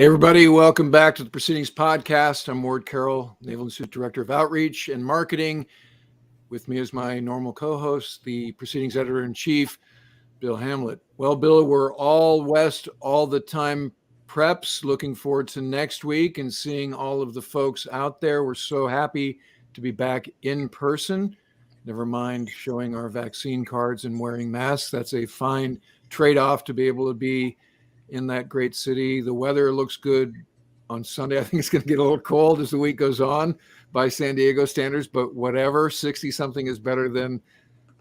Hey, everybody. Welcome back to the Proceedings podcast. I'm Ward Carroll, Naval Institute Director of Outreach and Marketing. With me is my normal co-host, the Proceedings Editor-in-Chief, Bill Hamlet. Well, Bill, we're all west all the time preps. Looking forward to next week and seeing all of the folks out there. We're so happy to be back in person. Never mind showing our vaccine cards and wearing masks. That's a fine trade-off to be able to be in that great city. The weather looks good on Sunday. I think it's going to get a little cold as the week goes on by San Diego standards, but whatever, 60 something is better than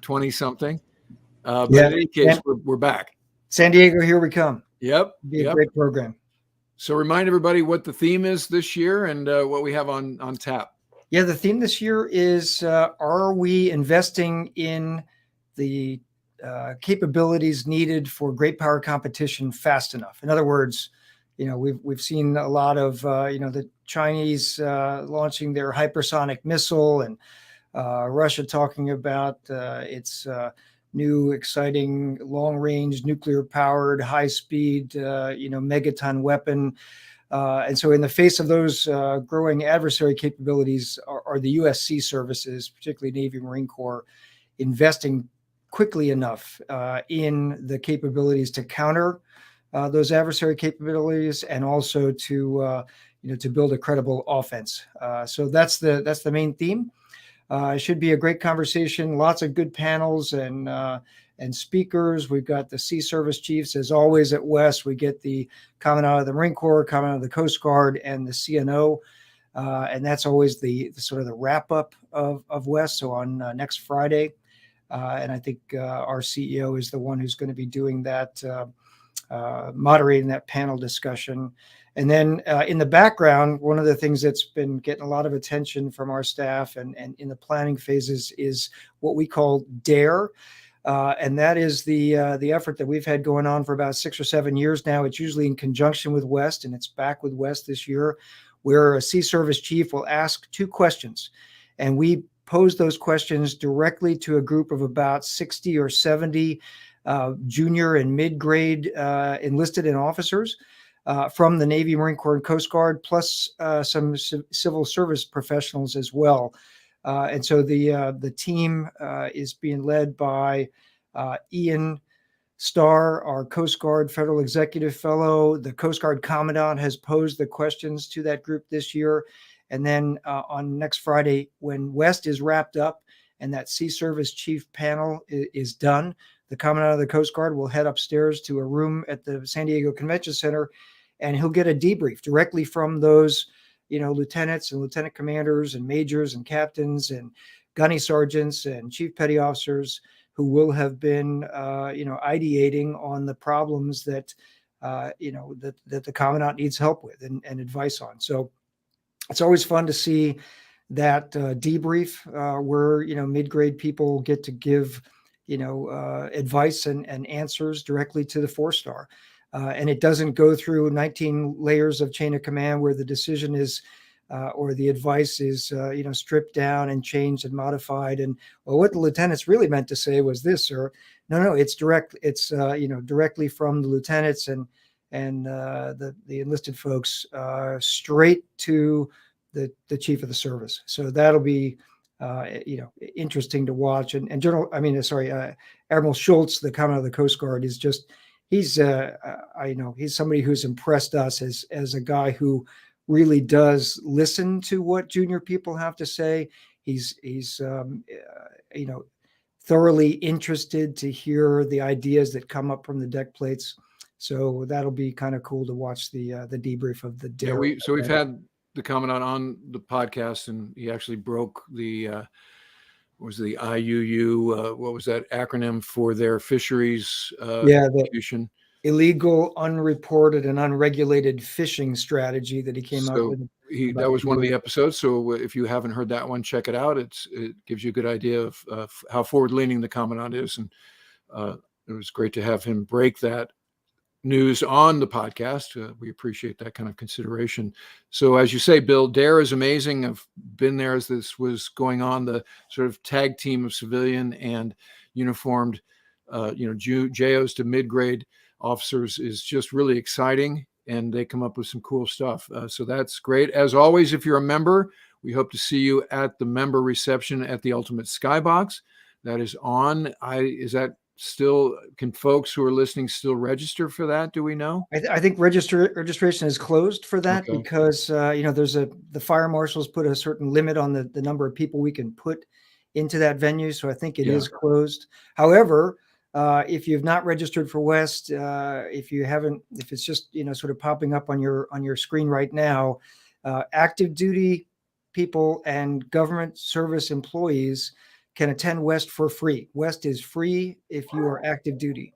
20 something. But in any case, we're back. San Diego, here we come. Yep. Be a great program. So remind everybody what the theme is this year and what we have on tap. Yeah, the theme this year is, are we investing in the capabilities needed for great power competition fast enough? In other words, we've seen a lot of the Chinese launching their hypersonic missile, and Russia talking about its new exciting long-range nuclear-powered high-speed megaton weapon. And so in the face of those growing adversary capabilities, are the U.S. Sea Services, particularly Navy, Marine Corps, investing quickly enough in the capabilities to counter those adversary capabilities, and also to build a credible offense. So that's the main theme. It should be a great conversation. Lots of good panels and speakers. We've got the Sea Service chiefs, as always at West. We get the Commandant of the Marine Corps, Commandant of the Coast Guard, and the CNO. And that's always the sort of the wrap up of West. So on next Friday. And I think our CEO is the one who's going to be doing that, moderating that panel discussion. And then in the background, one of the things that's been getting a lot of attention from our staff and in the planning phases is what we call DARE. And that is the effort that we've had going on for about 6 or 7 years now. It's usually in conjunction with West, and it's back with West this year, where a Sea Service chief will ask 2 questions. And we pose those questions directly to a group of about 60 or 70 junior and mid-grade enlisted and officers from the Navy, Marine Corps, and Coast Guard, plus some civil service professionals as well. And so the team is being led by Ian Starr, our Coast Guard Federal Executive Fellow. The Coast Guard Commandant has posed the questions to that group this year. And then on next Friday, when West is wrapped up and that Sea Service Chief panel is done, the Commandant of the Coast Guard will head upstairs to a room at the San Diego Convention Center, and he'll get a debrief directly from those, lieutenants and lieutenant commanders and majors and captains and gunny sergeants and chief petty officers who will have been, ideating on the problems that, that the Commandant needs help with and advice on. So it's always fun to see that debrief where, mid-grade people get to give, advice and answers directly to the 4-star. And it doesn't go through 19 layers of chain of command where the decision is or the advice is, stripped down and changed and modified. And well, what the lieutenants really meant to say was this, sir. No, it's direct. It's, directly from the lieutenants and the enlisted folks straight to the chief of the service. So that'll be, interesting to watch. And Admiral Schultz, the Commandant of the Coast Guard, is just, he's somebody who's impressed us as a guy who really does listen to what junior people have to say. He's thoroughly interested to hear the ideas that come up from the deck plates. So that'll be kind of cool to watch the debrief of the DARE. Yeah, we've had the Commandant on the podcast, and he actually broke the IUU, what was that acronym for their fisheries execution? Illegal, unreported, and unregulated fishing strategy that he came up with. That was one of the episodes. So if you haven't heard that one, check it out. It gives you a good idea of how forward-leaning the Commandant is, and it was great to have him break that news on the podcast. We appreciate that kind of consideration. So as you say, Bill, DARE is amazing. I've been there as this was going on. The sort of tag team of civilian and uniformed, JOs to mid-grade officers is just really exciting. and they come up with some cool stuff. So that's great. As always, if you're a member, we hope to see you at the member reception at the Ultimate Skybox. That is on. Is that still, can folks who are listening still register for that? Do we know? I think registration is closed for that because the fire marshals put a certain limit on the number of people we can put into that venue. So I think it is closed. However, if you've not registered for West, if it's just sort of popping up on your screen right now, active duty people and government service employees can attend West for free. West is free if you are active duty.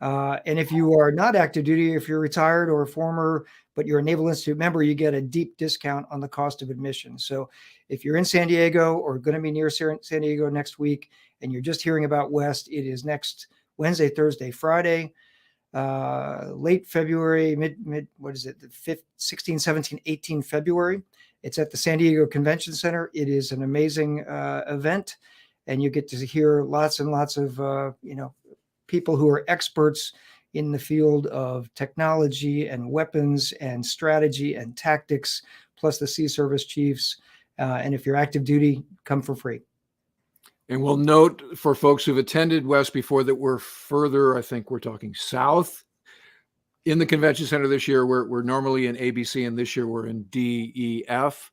And if you are not active duty, if you're retired or a former, but you're a Naval Institute member, you get a deep discount on the cost of admission. So if you're in San Diego or going to be near San Diego next week, and you're just hearing about West, it is next Wednesday, Thursday, Friday, late February, what is it? The 5th, 16, 17, 18 February. It's at the San Diego Convention Center. It is an amazing event, and you get to hear lots and lots of, people who are experts in the field of technology and weapons and strategy and tactics, plus the Sea Service chiefs. And if you're active duty, come for free. And we'll note for folks who've attended West before that we're further, I think we're talking south in the convention center this year. We're normally in ABC, and this year we're in D, E, F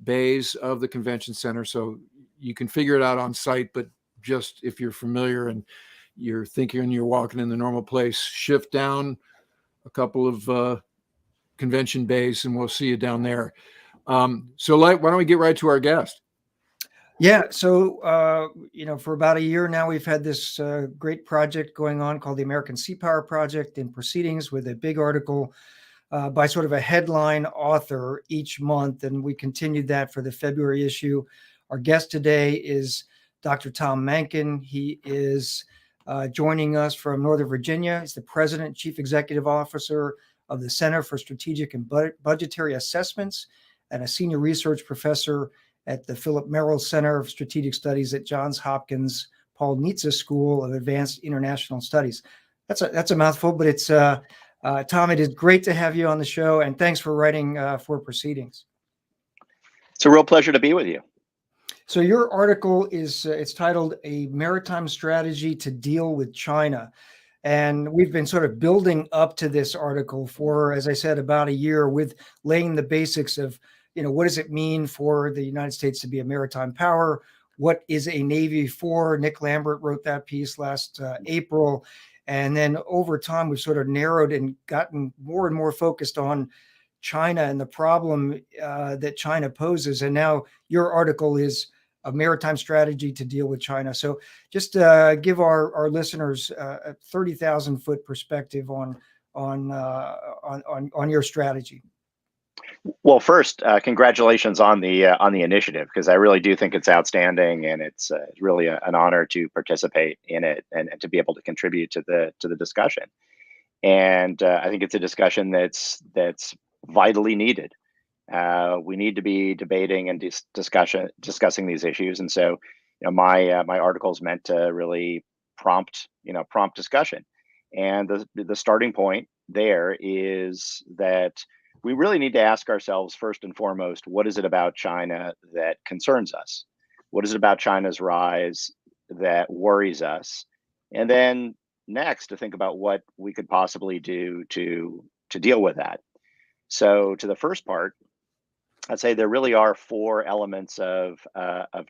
bays of the convention center. So you can figure it out on site, but just if you're familiar and you're thinking you're walking in the normal place, shift down a couple of convention bays and we'll see you down there. So why don't we get right to our guest? Yeah. So, for about a year now, we've had this great project going on called the American Sea Power Project in Proceedings, with a big article by sort of a headline author each month. And we continued that for the February issue. Our guest today is Dr. Tom Mahnken. He is joining us from Northern Virginia. He's the president and chief executive officer of the Center for Strategic and Budgetary Assessments, and a senior research professor at the Philip Merrill Center of Strategic Studies at Johns Hopkins Paul Nitze School of Advanced International Studies. That's a mouthful, but it's Tom, it is great to have you on the show, and thanks for writing for Proceedings. It's a real pleasure to be with you. So your article is it's titled "A Maritime Strategy to Deal with China." And we've been sort of building up to this article for, as I said, about a year, with laying the basics of, what does it mean for the United States to be a maritime power? What is a Navy for? Nick Lambert wrote that piece last April. And then over time, we've sort of narrowed and gotten more and more focused on China and the problem that China poses. And now your article is a maritime strategy to deal with China. So just give our listeners a 30,000 foot perspective on your strategy. Well, first, congratulations on the initiative, because I really do think it's outstanding, and it's really an honor to participate in it and to be able to contribute to the discussion. And I think it's a discussion that's vitally needed. We need to be debating and discussing these issues, and so my article is meant to really prompt discussion. And the starting point there is that we really need to ask ourselves, first and foremost, what is it about China that concerns us? What is it about China's rise that worries us? And then next, to think about what we could possibly do to deal with that. So to the first part, I'd say there really are four elements of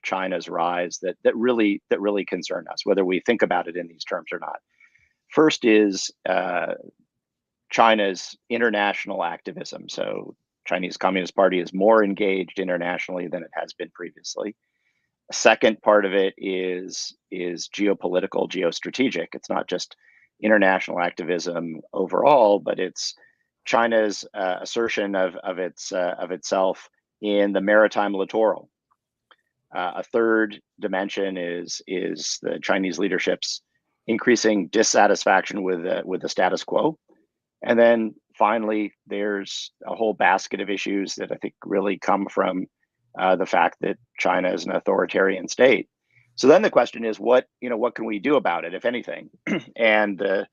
China's rise that really concern us, whether we think about it in these terms or not. First is China's international activism. So Chinese Communist Party is more engaged internationally than it has been previously. A second part of it is geopolitical, geostrategic. It's not just international activism overall, but it's China's assertion of itself in the maritime littoral. A third dimension is the Chinese leadership's increasing dissatisfaction with the status quo. And then finally, there's a whole basket of issues that I think really come from the fact that China is an authoritarian state. So then the question is, what can we do about it, if anything? And the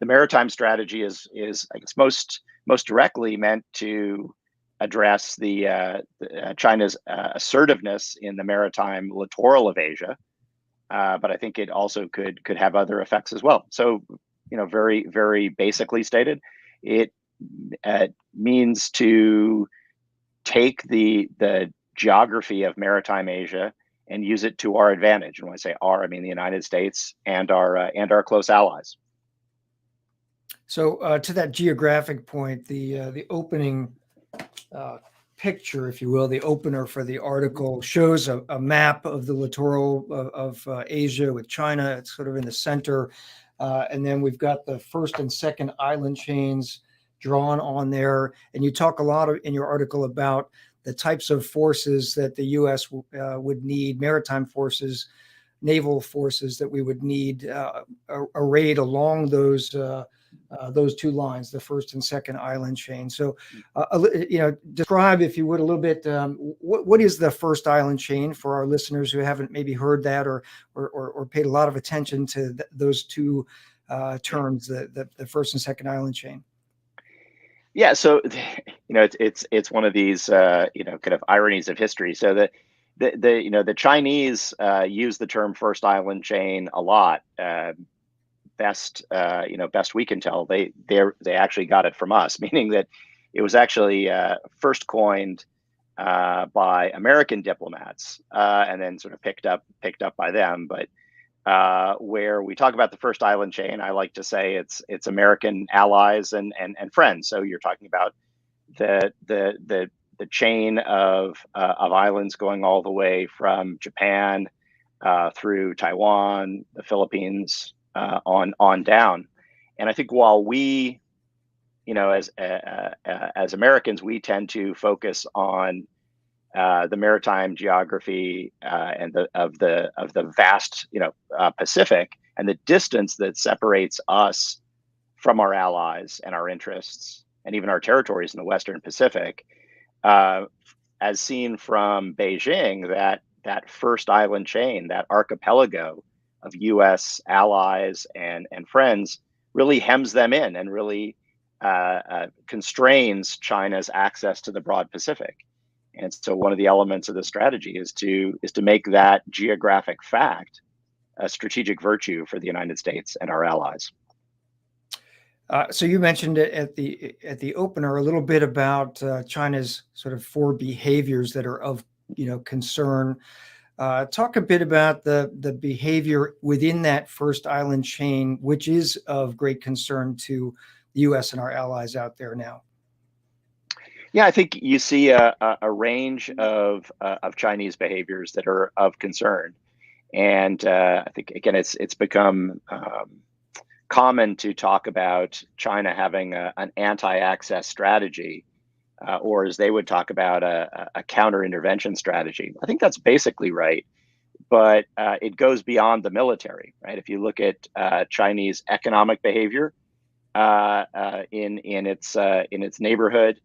maritime strategy is I guess most most directly meant to address China's assertiveness in the maritime littoral of Asia, but I think it also could have other effects as well. So, very, very basically stated, it means to take the geography of maritime Asia and use it to our advantage. And when I say our, I mean the United States and our close allies. So to that geographic point, the opening picture, if you will, the opener for the article shows a map of the littoral of Asia with China. It's sort of in the center. And then we've got the first and second island chains drawn on there. And you talk a lot in your article about the types of forces that the U.S. would need, maritime forces, naval forces that we would need arrayed along those two lines, the first and second island chain. So, describe, if you would, a little bit, what is the first island chain for our listeners who haven't maybe heard that or paid a lot of attention to those two terms, the first and second island chain? Yeah, so it's one of these kind of ironies of history. So the Chinese use the term first island chain a lot. Best we can tell, they actually got it from us, meaning that it was actually first coined by American diplomats and then sort of picked up by them. But where we talk about the first island chain, I like to say it's American allies and friends. So you're talking about the chain of islands going all the way from Japan through Taiwan, the Philippines, on down. And I think while we, as Americans, we tend to focus on the maritime geography and of the vast, Pacific, and the distance that separates us from our allies and our interests, and even our territories in the Western Pacific, as seen from Beijing, that first island chain, that archipelago of U.S. allies and friends, really hems them in and really constrains China's access to the broad Pacific. And so one of the elements of the strategy is to make that geographic fact a strategic virtue for the United States and our allies. So you mentioned at the opener a little bit about China's sort of four behaviors that are of concern. Talk a bit about the behavior within that first island chain, which is of great concern to the U.S. and our allies out there now. Yeah, I think you see a range of Chinese behaviors that are of concern, and I think again it's become common to talk about China having an anti-access strategy, or as they would talk about a counter-intervention strategy. I think that's basically right, but it goes beyond the military, right? If you look at Chinese economic behavior in its neighborhood,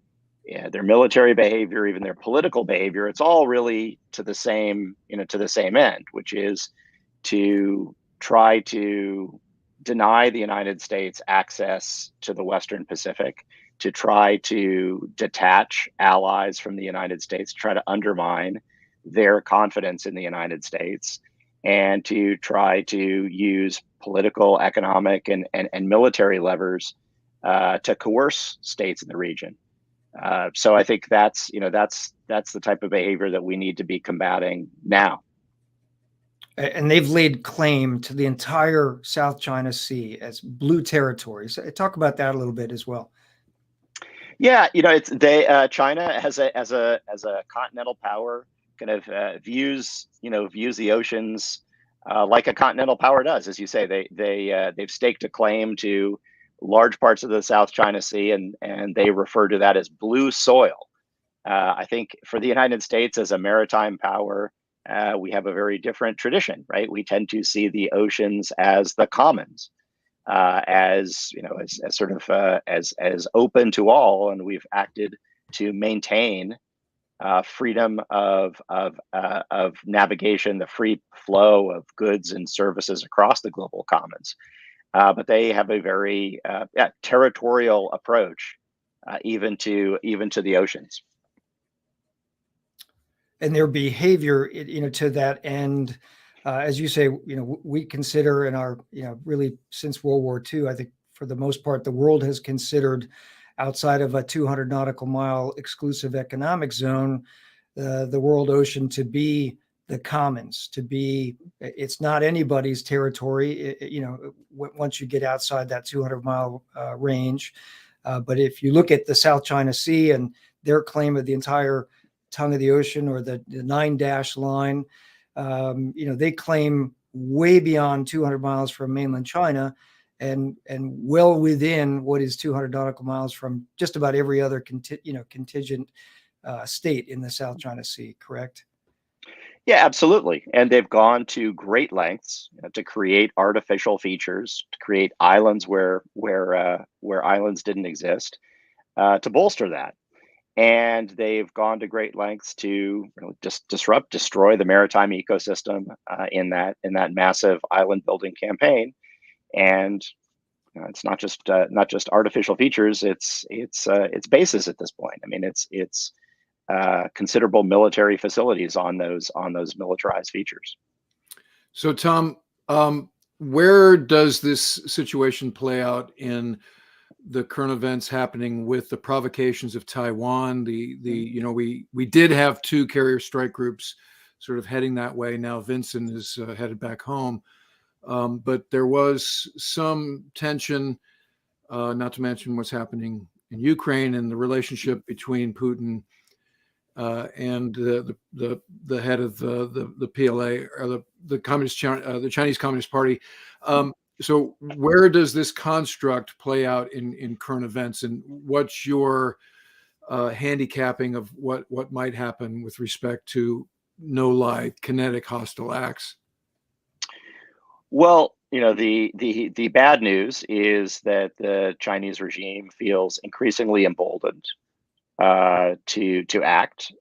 their military behavior, even their political behavior, it's all really to the same end, which is to try to deny the United States access to the Western Pacific, to try to detach allies from the United States, to try to undermine their confidence in the United States, and to try to use political, economic, and military levers to coerce states in the region. So I think that's the type of behavior that we need to be combating now. And they've laid claim to the entire South China Sea as blue territory. So talk about that a little bit as well. Yeah, China as a continental power kind of views the oceans like a continental power does. As you say, they've staked a claim to large parts of the South China Sea, and they refer to that as blue soil. I think for the United States as a maritime power, we have a very different tradition, right? We tend to see the oceans as the commons, as sort of as open to all, and we've acted to maintain freedom of navigation, the free flow of goods and services across the global commons. But they have a very territorial approach even to the oceans. And their behavior, to that end, as you say, we consider in our, really since World War II, I think for the most part, the world has considered outside of a 200 nautical mile exclusive economic zone, the world ocean to be the commons, it's not anybody's territory, once you get outside that 200-mile range. But if you look at the South China Sea and their claim of the entire tongue of the ocean, or the 9-dash line, they claim way beyond 200 miles from mainland China, and well within what is 200 nautical miles from just about every other contingent state in the South China Sea. Correct? Yeah, absolutely. And they've gone to great lengths to create artificial features, to create islands where islands didn't exist, to bolster that. And they've gone to great lengths to just destroy the maritime ecosystem in that massive island building campaign. And it's not just artificial features; it's bases at this point. I mean, it's considerable military facilities on those militarized features. So, Tom, where does this situation play out in the current events happening with the provocations of Taiwan? We did have two carrier strike groups sort of heading that way. Now Vincent is headed back home, but there was some tension, not to mention what's happening in Ukraine and the relationship between Putin and the head of the PLA, or the Chinese Communist Party. So where does this construct play out in current events, and what's your handicapping of what might happen with respect to no-lie kinetic hostile acts? Well, the bad news is that the Chinese regime feels increasingly emboldened to act,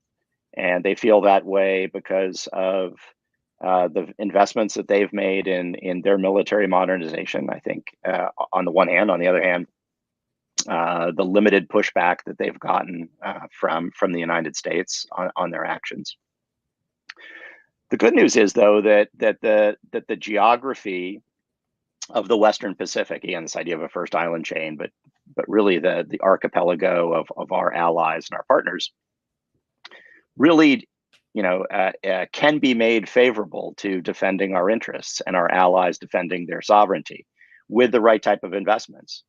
and they feel that way because of the investments that they've made in their military modernization. I think on the one hand, on the other hand, the limited pushback that they've gotten from the United States on their actions. The good news is, though, that the geography of the Western Pacific, again, this idea of a first island chain, but really the archipelago of our allies and our partners, really, can be made favorable to defending our interests and our allies defending their sovereignty with the right type of investments.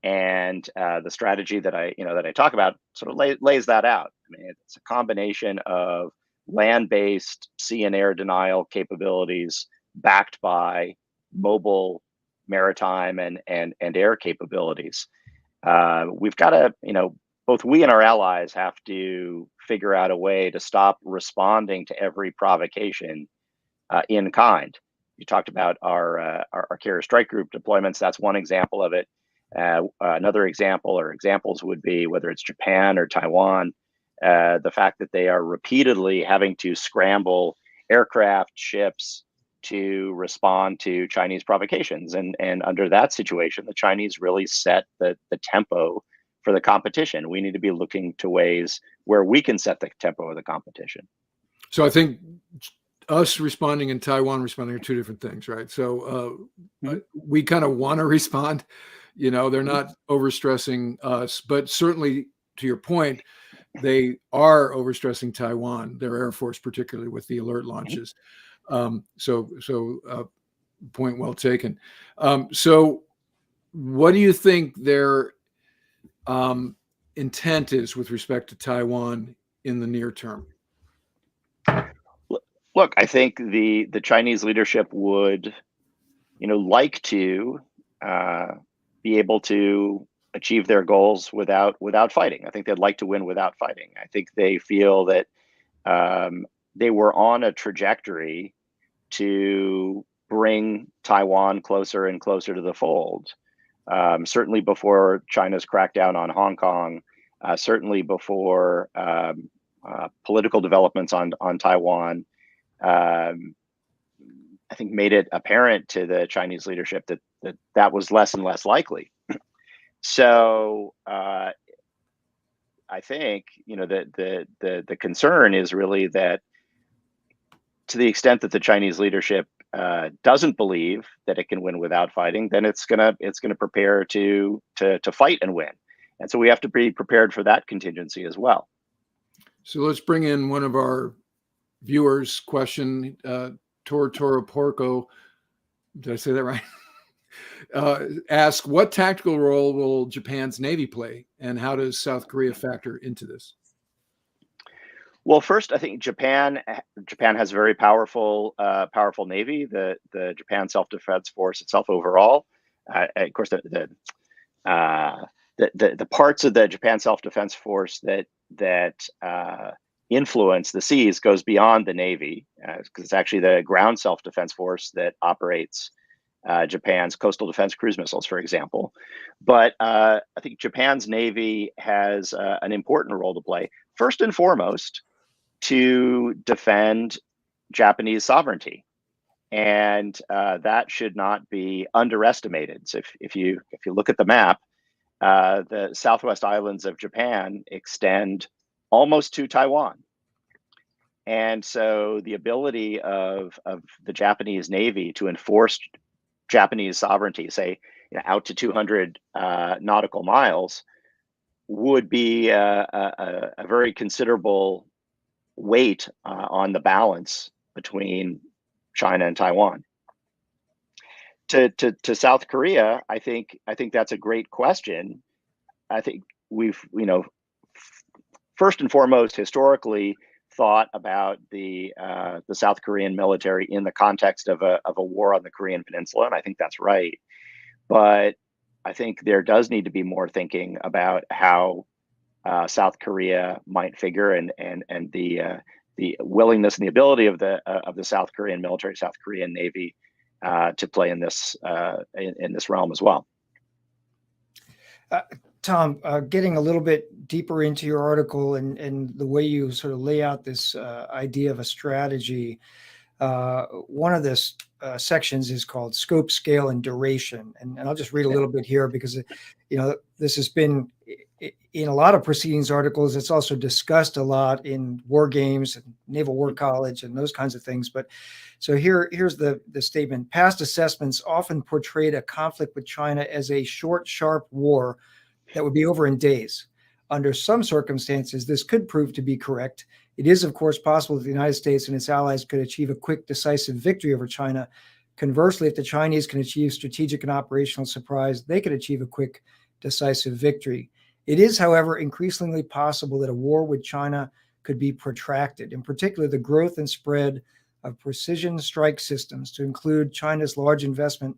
And the strategy that I talk about sort of lays that out. I mean, it's a combination of land-based sea and air denial capabilities backed by mobile maritime and air capabilities. We've got to, both we and our allies have to figure out a way to stop responding to every provocation in kind. You talked about our carrier strike group deployments. That's one example of it. Another example, or examples, would be whether it's Japan or Taiwan, the fact that they are repeatedly having to scramble aircraft, ships to respond to Chinese provocations. And under that situation, the Chinese really set the tempo for the competition. We need to be looking to ways where we can set the tempo of the competition. So I think us responding and Taiwan responding are two different things, right? So we kind of want to respond. They're not overstressing us, but certainly, to your point, they are overstressing Taiwan, their Air Force, particularly with the alert launches. So point well taken. So what do you think their intent is with respect to Taiwan in the near term? Look, I think the Chinese leadership would, like to be able to achieve their goals without fighting. I think they'd like to win without fighting. I think they feel that they were on a trajectory to bring Taiwan closer and closer to the fold. Certainly before China's crackdown on Hong Kong, certainly before political developments on Taiwan, I think made it apparent to the Chinese leadership that was less and less likely. So I think, the concern is really that, to the extent that the Chinese leadership doesn't believe that it can win without fighting, then it's gonna prepare to fight and win, and so we have to be prepared for that contingency as well. So let's bring in one of our viewers' question. Toro Porco, did I say that right? Ask, what tactical role will Japan's Navy play, and how does South Korea factor into this? Well, first, I think Japan has a very powerful Navy. The Japan Self-Defense Force itself overall, of course, the parts of the Japan Self-Defense Force that influence the seas goes beyond the Navy, because it's actually the ground self-defense force that operates Japan's coastal defense cruise missiles, for example. But I think Japan's Navy has an important role to play, first and foremost, to defend Japanese sovereignty, and that should not be underestimated. So if you look at the map, the southwest islands of Japan extend almost to Taiwan, and so the ability of the Japanese Navy to enforce Japanese sovereignty, say, out to 200 nautical miles, would be a very considerable weight on the balance between China and Taiwan. To South Korea, I think that's a great question. I think we've, first and foremost, historically thought about the South Korean military in the context of a war on the Korean Peninsula, and I think that's right. But I think there does need to be more thinking about how South Korea might figure, and the willingness and the ability of the South Korean military, South Korean Navy, to play in this realm as well. Tom, getting a little bit deeper into your article and the way you sort of lay out this idea of a strategy, one of the sections is called scope, scale, and duration. And I'll just read a little bit here because, this has been in a lot of Proceedings articles. It's also discussed a lot in war games and Naval War College and those kinds of things. But so here's the statement. Past assessments often portrayed a conflict with China as a short, sharp war that would be over in days. Under some circumstances, this could prove to be correct. It is, of course, possible that the United States and its allies could achieve a quick, decisive victory over China. Conversely, if the Chinese can achieve strategic and operational surprise, they could achieve a quick, decisive victory. It is, however, increasingly possible that a war with China could be protracted. In particular, the growth and spread of precision strike systems, to include China's large investment,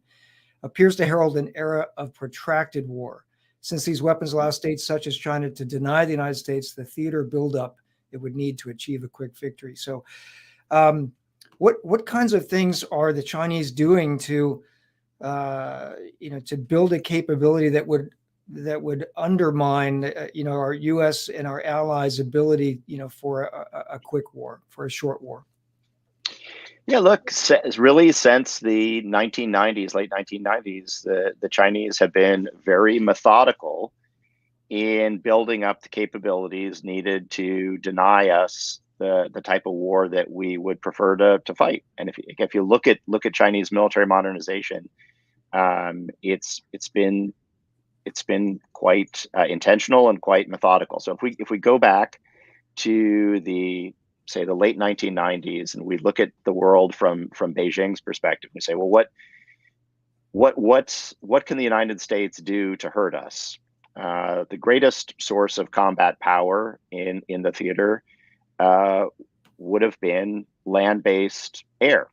appears to herald an era of protracted war. Since these weapons allow states such as China to deny the United States the theater buildup it would need to achieve a quick victory. So what kinds of things are the Chinese doing to build a capability that would undermine our U.S. and our allies' ability for a quick war, for a short war? Yeah, look, really since the 1990s, late 1990s, the Chinese have been very methodical in building up the capabilities needed to deny us the type of war that we would prefer to fight. And if you look at Chinese military modernization, it's been quite intentional and quite methodical. So if we go back to the late 1990s, and we look at the world from Beijing's perspective, we say, well, what can the United States do to hurt us? The greatest source of combat power in the theater would have been land-based air.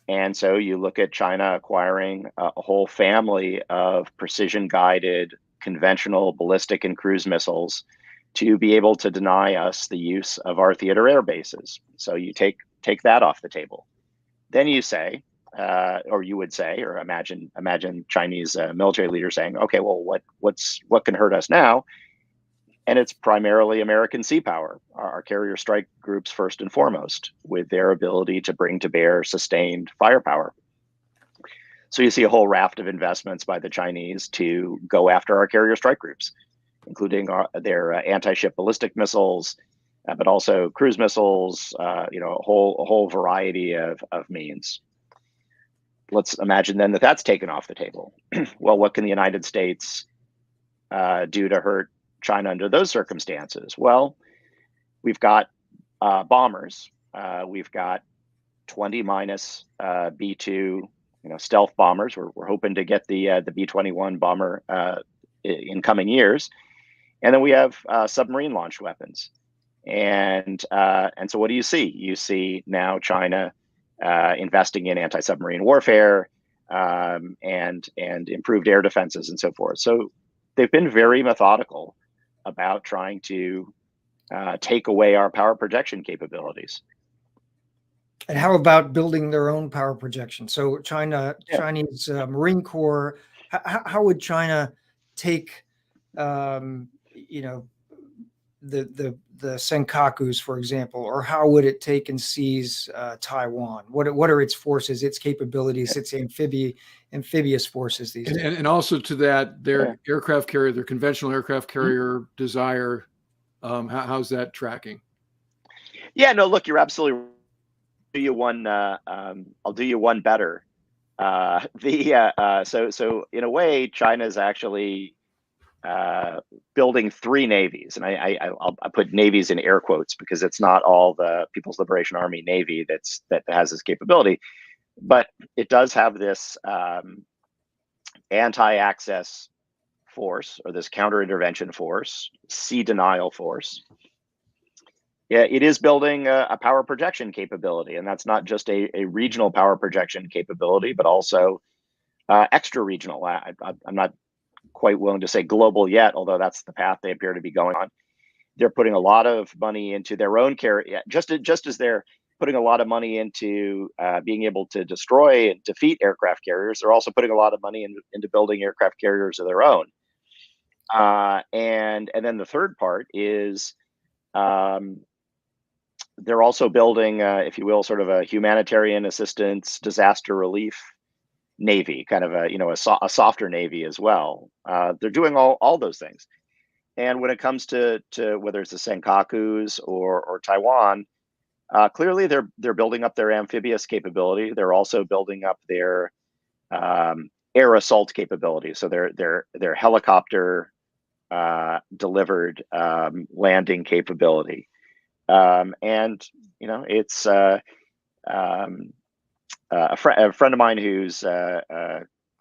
And so you look at China acquiring a whole family of precision-guided, conventional ballistic and cruise missiles to be able to deny us the use of our theater air bases. So you take that off the table. Then you say, or you would say, or imagine Chinese military leaders saying, okay, well, what can hurt us now? And it's primarily American sea power, our carrier strike groups first and foremost, with their ability to bring to bear sustained firepower. So you see a whole raft of investments by the Chinese to go after our carrier strike groups. including their anti-ship ballistic missiles, but also cruise missiles. A whole variety of means. Let's imagine then that that's taken off the table. Well, what can the United States do to hurt China under those circumstances? Well, we've got bombers. We've got 20 minus B-2, stealth bombers. We're hoping to get the B-21 bomber in coming years, and then we have submarine launched weapons. And so, what do you see? You see now China investing in anti-submarine warfare and improved air defenses and so forth. So they've been very methodical about trying to take away our power projection capabilities. And how about building their own power projection? So Chinese Marine Corps, how would China take, the Senkakus, for example, or how would it take and seize Taiwan? What are its forces, its capabilities, its amphibious forces these days? And also to that, their aircraft carrier, their conventional aircraft carrier desire, how's that tracking? Yeah, no, look, you're absolutely right. I'll do you one better. So in a way, China is actually building three navies, and I'll put navies in air quotes because it's not all the People's Liberation Army Navy that has this capability, but it does have this anti-access force, or this counter-intervention force, sea denial force. Yeah, it is building a power projection capability, and that's not just a regional power projection capability, but also extra regional. I'm not quite willing to say global yet, although that's the path they appear to be going on. They're putting a lot of money into their own carrier, just as they're putting a lot of money into being able to destroy and defeat aircraft carriers. They're also putting a lot of money into building aircraft carriers of their own. And then the third part is they're also building, if you will, sort of a humanitarian assistance, disaster relief Navy, kind of a softer Navy as well. They're doing all those things. And when it comes to whether it's the Senkakus or Taiwan, clearly they're building up their amphibious capability. They're also building up their air assault capability. So their helicopter delivered landing capability. And it's a friend of mine who's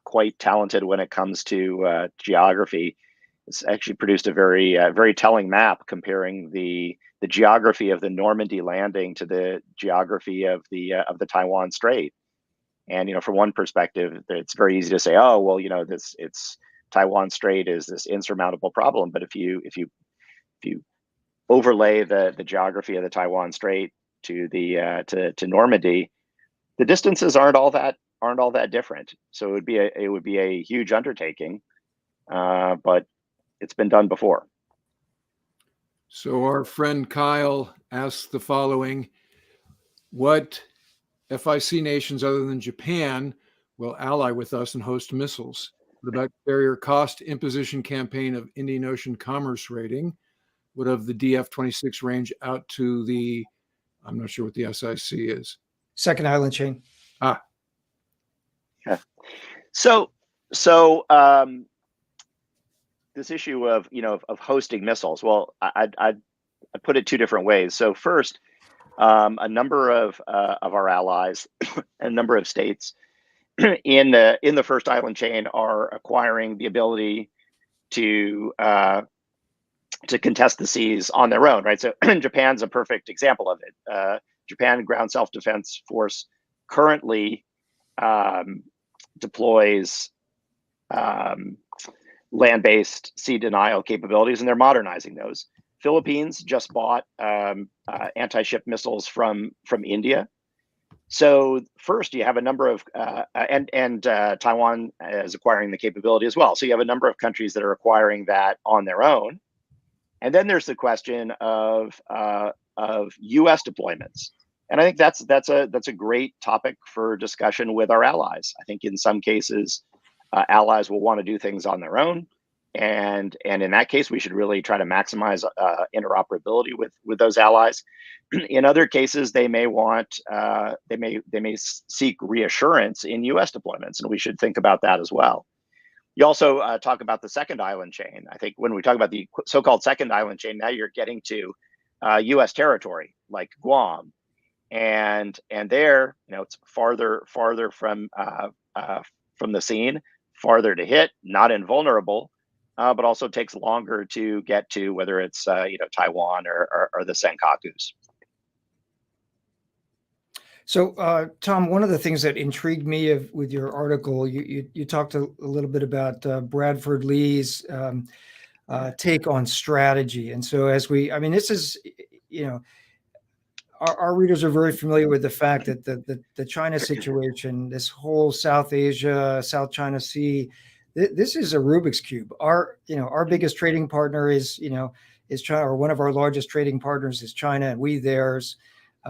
quite talented when it comes to geography has actually produced a very telling map comparing the geography of the Normandy landing to the geography of the Taiwan Strait. And from one perspective, it's very easy to say, oh well, it's Taiwan Strait is this insurmountable problem. But if you overlay the geography of the Taiwan Strait to to Normandy, the distances aren't all that different. So it would be a huge undertaking, but it's been done before. So our friend Kyle asks the following: what FIC nations other than Japan will ally with us and host missiles? What about carrier cost imposition campaign of Indian Ocean commerce rating? What of the DF-26 range out to the, I'm not sure what the SIC is. Second island chain. Yeah. So this issue of hosting missiles. Well, I put it two different ways. So first, a number of our allies, a number of states in the first island chain are acquiring the ability to contest the seas on their own, right? So Japan's a perfect example of it. Japan Ground Self-Defense Force currently deploys land-based sea denial capabilities, and they're modernizing those. Philippines just bought anti-ship missiles from India. So first, you have a number of and Taiwan is acquiring the capability as well. So you have a number of countries that are acquiring that on their own. And then there's the question of U.S. deployments, and I think that's a great topic for discussion with our allies. I think in some cases, allies will want to do things on their own. and in that case, we should really try to maximize interoperability with those allies. In other cases, they may want they may seek reassurance in U.S. deployments, and we should think about that as well. You also talk about the second island chain. I think when we talk about the so-called second island chain, now you're getting to U.S. territory like Guam, and there, it's farther from the scene, farther to hit, not invulnerable, but also takes longer to get to, whether it's Taiwan or the Senkakus. So, Tom, one of the things that intrigued me with your article, you talked a little bit about Bradford Lee's take on strategy. And so this is, our readers are very familiar with the fact that the China situation, this whole South Asia, South China Sea, this is a Rubik's Cube. Our biggest trading partner is China, or one of our largest trading partners is China, and we theirs.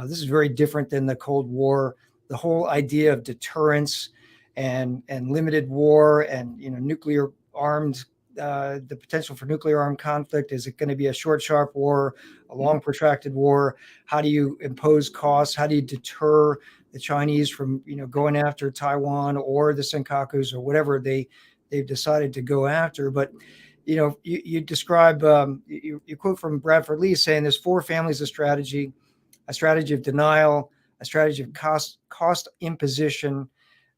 This is very different than the Cold War. The whole idea of deterrence and limited war and nuclear armed, the potential for nuclear armed conflict. Is it going to be a short, sharp war, a long, protracted war? How do you impose costs? How do you deter the Chinese from going after Taiwan or the Senkakus or whatever they've decided to go after? But you describe you quote from Bradford Lee saying there's four families of strategy: a strategy of denial, a strategy of cost imposition,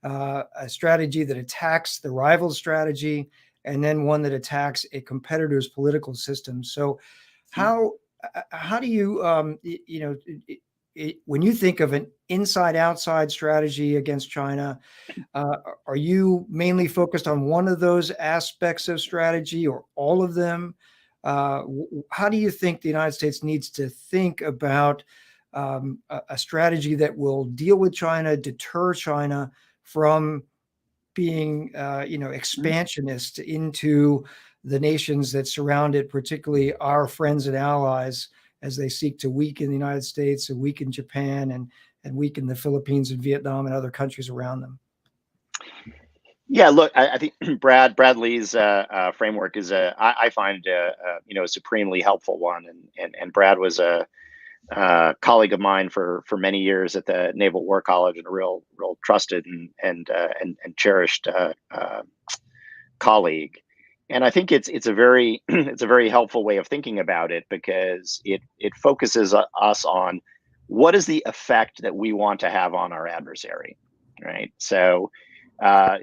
a strategy that attacks the rival's strategy, and then one that attacks a competitor's political system. So how do you, when you think of an inside-outside strategy against China, are you mainly focused on one of those aspects of strategy or all of them? How do you think the United States needs to think about a strategy that will deal with China, deter China from being, expansionist into the nations that surround it, particularly our friends and allies, as they seek to weaken the United States and weaken Japan and weaken the Philippines and Vietnam and other countries around them? Yeah, look, I think Brad Lee's framework is I find a supremely helpful one, and Brad was a colleague of mine for many years at the Naval War College, and a real trusted and cherished colleague. And I think it's a very it's a very helpful way of thinking about it, because it focuses us on what is the effect that we want to have on our adversary, right? So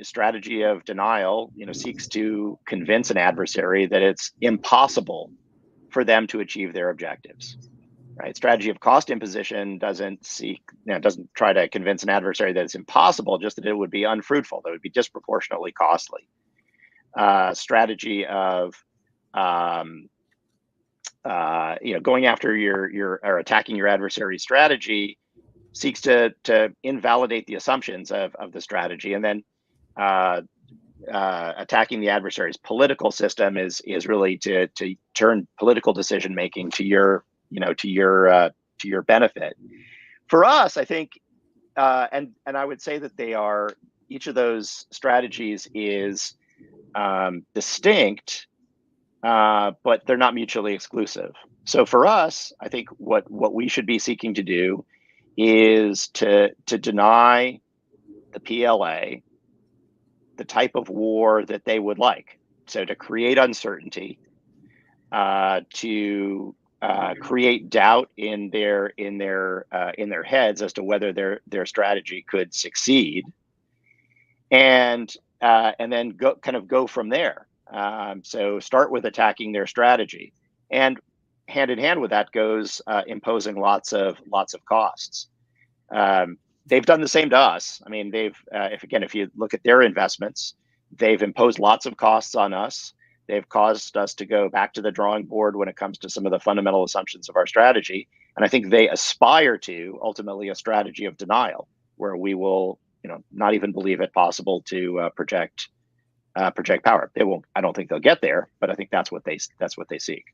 strategy of denial, seeks to convince an adversary that it's impossible for them to achieve their objectives. Right. Strategy of cost imposition doesn't try to convince an adversary that it's impossible, just that it would be unfruitful, that it would be disproportionately costly. Strategy of going after your or attacking your adversary's strategy seeks to invalidate the assumptions of the strategy, and then attacking the adversary's political system is really to turn political decision making to your benefit. For us, I think, and I would say that each of those strategies is distinct, but they're not mutually exclusive. So for us, I think what we should be seeking to do is to deny the PLA the type of war that they would like. So to create uncertainty, to create doubt in their heads as to whether their strategy could succeed, and then go from there. So start with attacking their strategy, and hand in hand with that goes imposing lots of costs. They've done the same to us. I mean, if you look at their investments, they've imposed lots of costs on us. They've caused us to go back to the drawing board when it comes to some of the fundamental assumptions of our strategy. And I think they aspire to ultimately a strategy of denial, where we will, not even believe it possible to project power. They won't. I don't think they'll get there, but I think that's what they seek.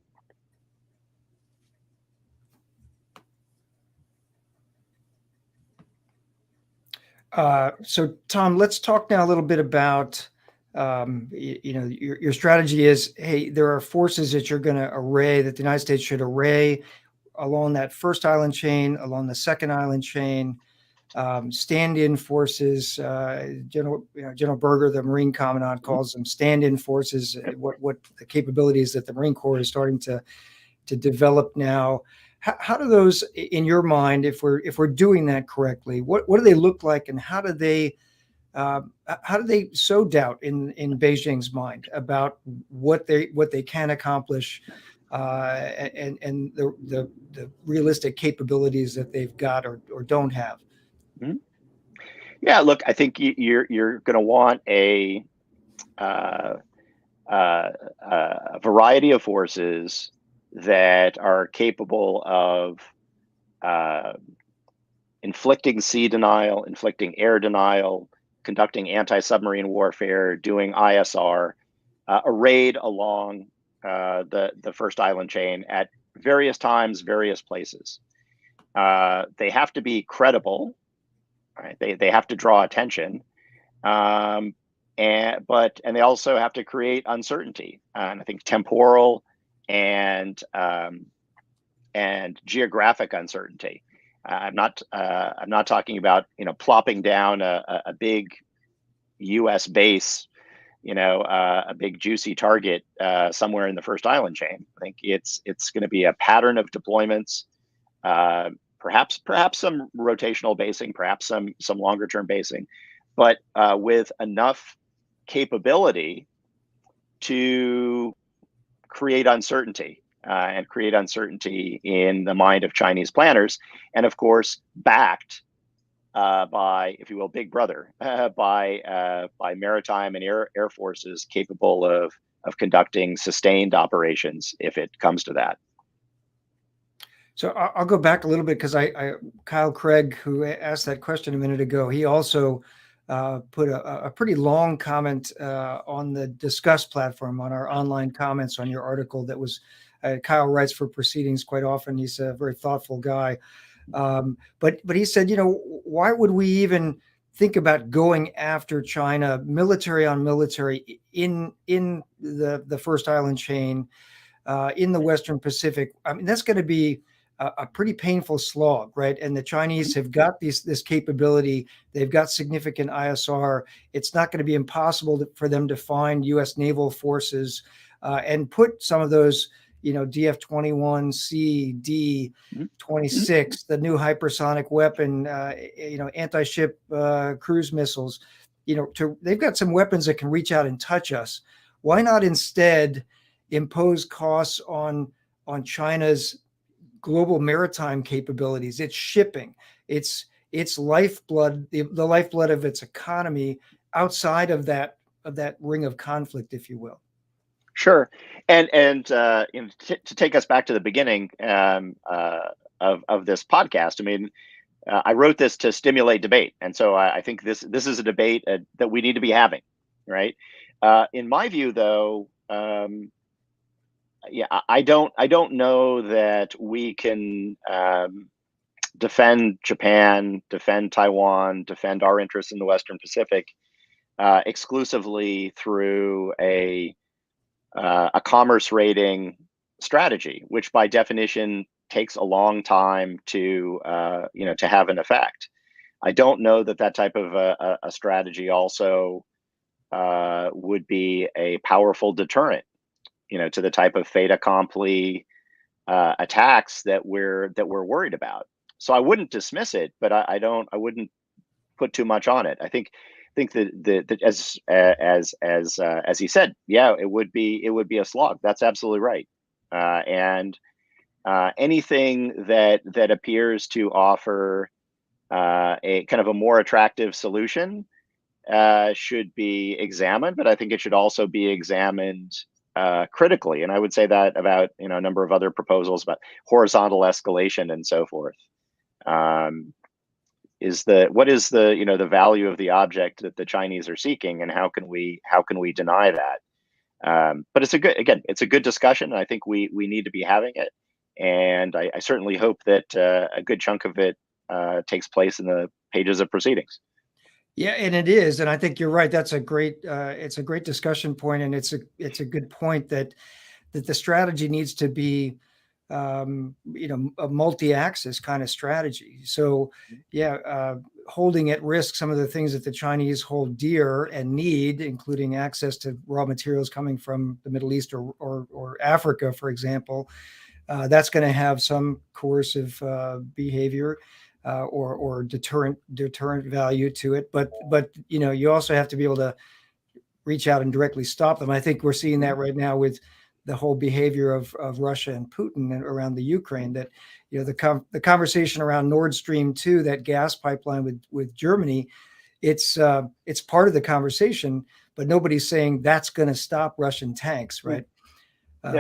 So, Tom, let's talk now a little bit about your strategy is, hey, there are forces that you're going to array, that the United States should array along that first island chain, along the second island chain, stand-in forces. General Berger, the Marine Commandant, calls them stand-in forces. What the capabilities that the Marine Corps is starting to develop now. How do those, in your mind, if we're doing that correctly, what do they look like, and how do they sow doubt in Beijing's mind about what they can accomplish, and the realistic capabilities that they've got or don't have? Mhm. Yeah, look, I think you're going to want uh, a variety of forces that are capable of uh, inflicting sea denial, inflicting air denial, conducting anti-submarine warfare, doing ISR, arrayed along the first island chain at various times, various places. They have to be credible, right? They have to draw attention, and they also have to create uncertainty, and I think temporal and geographic uncertainty. I'm not talking about plopping down a big U.S. base, a big juicy target somewhere in the first island chain. I think it's going to be a pattern of deployments, perhaps some rotational basing, perhaps some longer term basing, but with enough capability to create uncertainty, and create uncertainty in the mind of Chinese planners, and of course backed by, if you will, Big Brother, by maritime and air forces capable of conducting sustained operations if it comes to that. So I'll go back a little bit, because Kyle Craig, who asked that question a minute ago, he also put a pretty long comment on the Discuss platform, on our online comments on your article. That was Kyle writes for Proceedings quite often. He's a very thoughtful guy, but he said, why would we even think about going after China military on military in the first island chain, in the Western Pacific? I mean, that's going to be a pretty painful slog, right? And the Chinese have got this capability. They've got significant ISR. It's not going to be impossible for them to find U.S. naval forces and put some of those, DF-21C, D-26, the new hypersonic weapon, anti-ship cruise missiles. They've got some weapons that can reach out and touch us. Why not instead impose costs on China's global maritime capabilities, its shipping, its lifeblood, the lifeblood of its economy, outside of that ring of conflict, if you will? Sure, and to take us back to the beginning of this podcast, I mean, I wrote this to stimulate debate, and so I think this is a debate that we need to be having, right? In my view, though. Yeah, I don't know that we can defend Japan, defend Taiwan, defend our interests in the Western Pacific exclusively through a commerce rating strategy, which by definition takes a long time to have an effect. I don't know that type of a strategy also would be a powerful deterrent, to the type of fait accompli attacks that we're worried about. So I wouldn't dismiss it, but I wouldn't put too much on it. I think that as he said, yeah, it would be a slog. That's absolutely right. And anything that appears to offer a kind of a more attractive solution should be examined, but I think it should also be examined critically. And I would say that about a number of other proposals about horizontal escalation and so forth. What is the value of the object that the Chinese are seeking, and how can we deny that? But it's a good discussion, and I think we need to be having it. And I certainly hope that a good chunk of it takes place in the pages of Proceedings. Yeah, and it is, and I think you're right. That's a great, it's a great discussion point, and it's a good point that the strategy needs to be, a multi-axis kind of strategy. So, yeah, holding at risk some of the things that the Chinese hold dear and need, including access to raw materials coming from the Middle East or Africa, for example, that's going to have some coercive behavior. Or deterrent value to it, but you also have to be able to reach out and directly stop them. I think we're seeing that right now with the whole behavior of Russia and Putin around the Ukraine. That the conversation around Nord Stream 2, that gas pipeline with Germany, it's part of the conversation, but nobody's saying that's going to stop Russian tanks, right?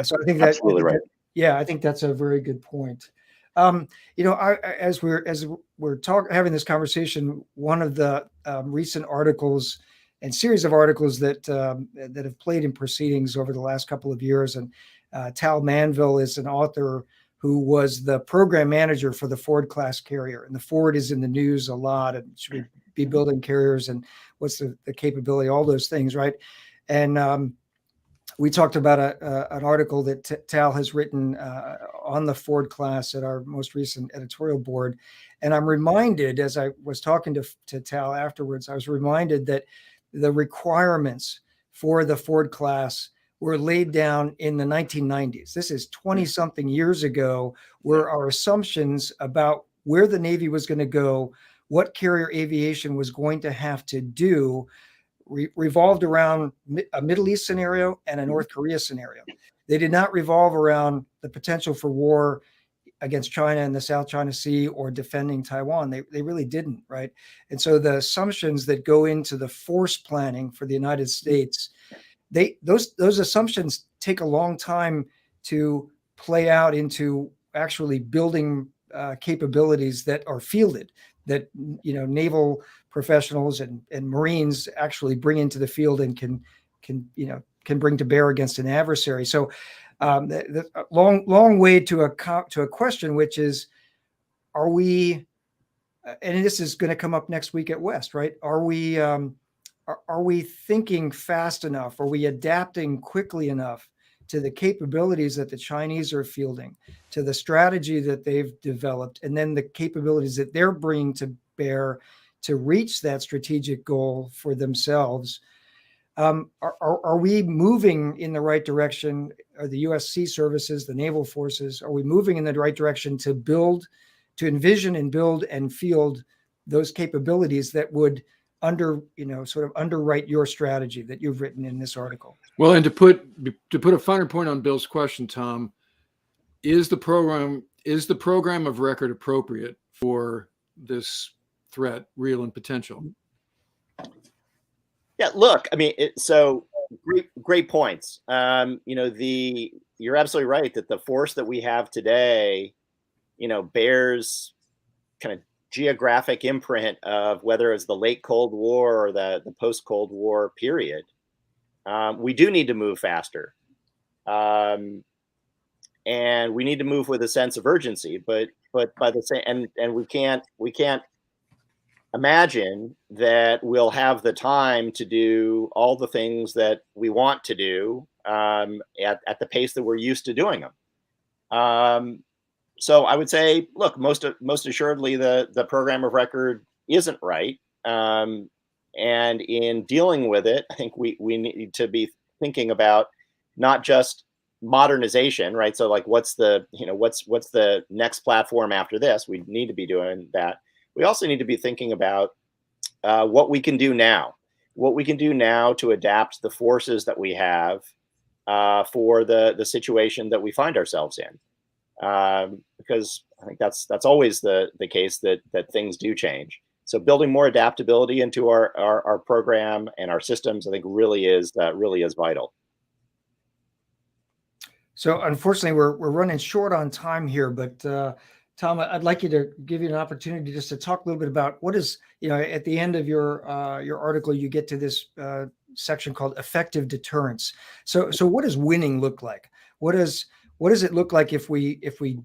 So I think absolutely right. Yeah, I think that's a very good point. As we're having this conversation, one of the recent articles and series of articles that have played in proceedings over the last couple of years, and Tal Manville is an author who was the program manager for the Ford class carrier, and the Ford is in the news a lot, and should we be building carriers, and what's the capability, all those things, right? And we talked about an article that Tal has written on the Ford class at our most recent editorial board. And I'm reminded, as I was talking to Tal afterwards, I was reminded that the requirements for the Ford class were laid down in the 1990s. This is 20 something years ago, where our assumptions about where the Navy was going to go, what carrier aviation was going to have to do, revolved around a Middle East scenario and a North Korea scenario. They did not revolve around the potential for war against China in the South China Sea or defending Taiwan. They really didn't, right? And so the assumptions that go into the force planning for the United States, those assumptions take a long time to play out into actually building capabilities that are fielded, that naval professionals and Marines actually bring into the field and can bring to bear against an adversary. So the long way to a question, which is, are we, and this is going to come up next week at West, right? Are we thinking fast enough? Are we adapting quickly enough to the capabilities that the Chinese are fielding, to the strategy that they've developed, and then the capabilities that they're bringing to bear to reach that strategic goal for themselves? Are we moving in the right direction? Are the U.S. Sea Services, the naval forces, are we moving in the right direction to envision and build and field those capabilities that would sort of underwrite your strategy that you've written in this article? Well, and to put a finer point on Bill's question, Tom, is the program of record appropriate for this threat, real and potential? Yeah, look, I mean, so great points. You're absolutely right that the force that we have today, bears kind of geographic imprint of whether it's the late Cold War or the post Cold War period. We do need to move faster, and we need to move with a sense of urgency. But by the same, and we can't imagine that we'll have the time to do all the things that we want to do at the pace that we're used to doing them. So I would say, look, most assuredly, the program of record isn't right. And in dealing with it, I think we need to be thinking about not just modernization, right? So like, what's the next platform after this? We need to be doing that. We also need to be thinking about what we can do now to adapt the forces that we have for the situation that we find ourselves in. Because I think that's always the case that things do change. So building more adaptability into our program and our systems, I think really is vital. So unfortunately, we're running short on time here, but Tom, I'd like you to give you an opportunity just to talk a little bit about what is, at the end of your article, you get to this section called effective deterrence. So what does winning look like? What does it look like if we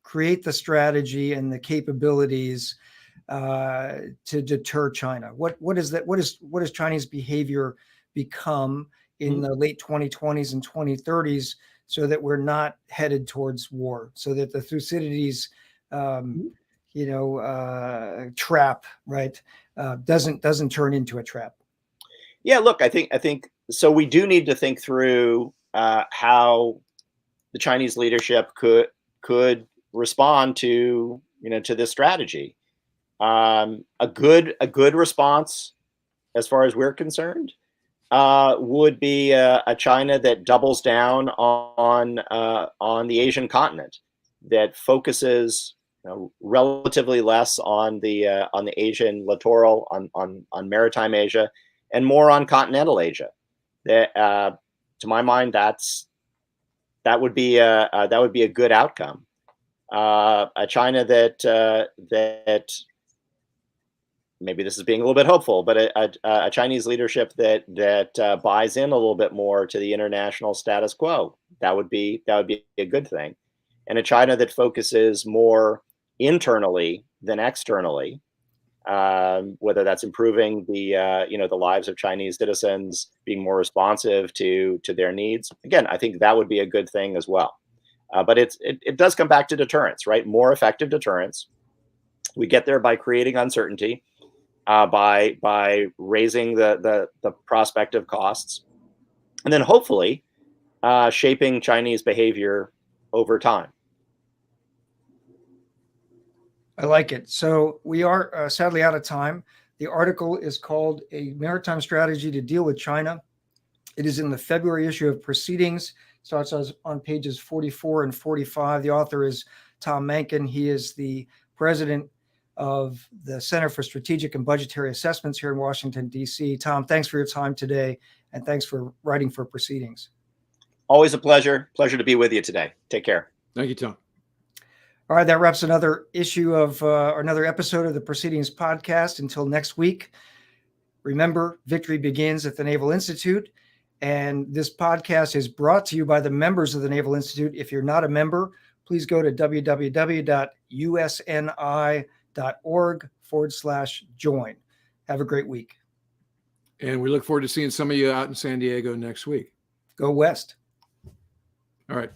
create the strategy and the capabilities to deter China? What is that? What is Chinese behavior become in the late 2020s and 2030s, so that we're not headed towards war, so that the Thucydides, trap, right, doesn't turn into a trap? Yeah, look, I think so. We do need to think through how the Chinese leadership could respond to to this strategy. A good response, as far as we're concerned, would be a China that doubles down on the Asian continent, that focuses relatively less on the Asian littoral, on maritime Asia, and more on continental Asia. That, to my mind, that would be a good outcome. A China that maybe this is being a little bit hopeful, but a Chinese leadership that buys in a little bit more to the international status quo. That would be a good thing. And a China that focuses more internally than externally, whether that's improving the lives of Chinese citizens, being more responsive to their needs. Again, I think that would be a good thing as well. But it does come back to deterrence, right? More effective deterrence. We get there by creating uncertainty, by raising the prospect of costs, and then hopefully shaping Chinese behavior over time. I like it. So we are sadly out of time. The article is called "A Maritime Strategy to Deal with China." It is in the February issue of Proceedings. Starts on pages 44 and 45. The author is Tom Mahnken. He is the president of the Center for Strategic and Budgetary Assessments here in Washington, D.C. Tom, thanks for your time today, and thanks for writing for Proceedings. Always a pleasure. Pleasure to be with you today. Take care. Thank you, Tom. All right, that wraps another issue of another episode of the Proceedings podcast. Until next week, remember, victory begins at the Naval Institute. And this podcast is brought to you by the members of the Naval Institute. If you're not a member, please go to www.usni.org/join. Have a great week. And we look forward to seeing some of you out in San Diego next week. Go West. All right.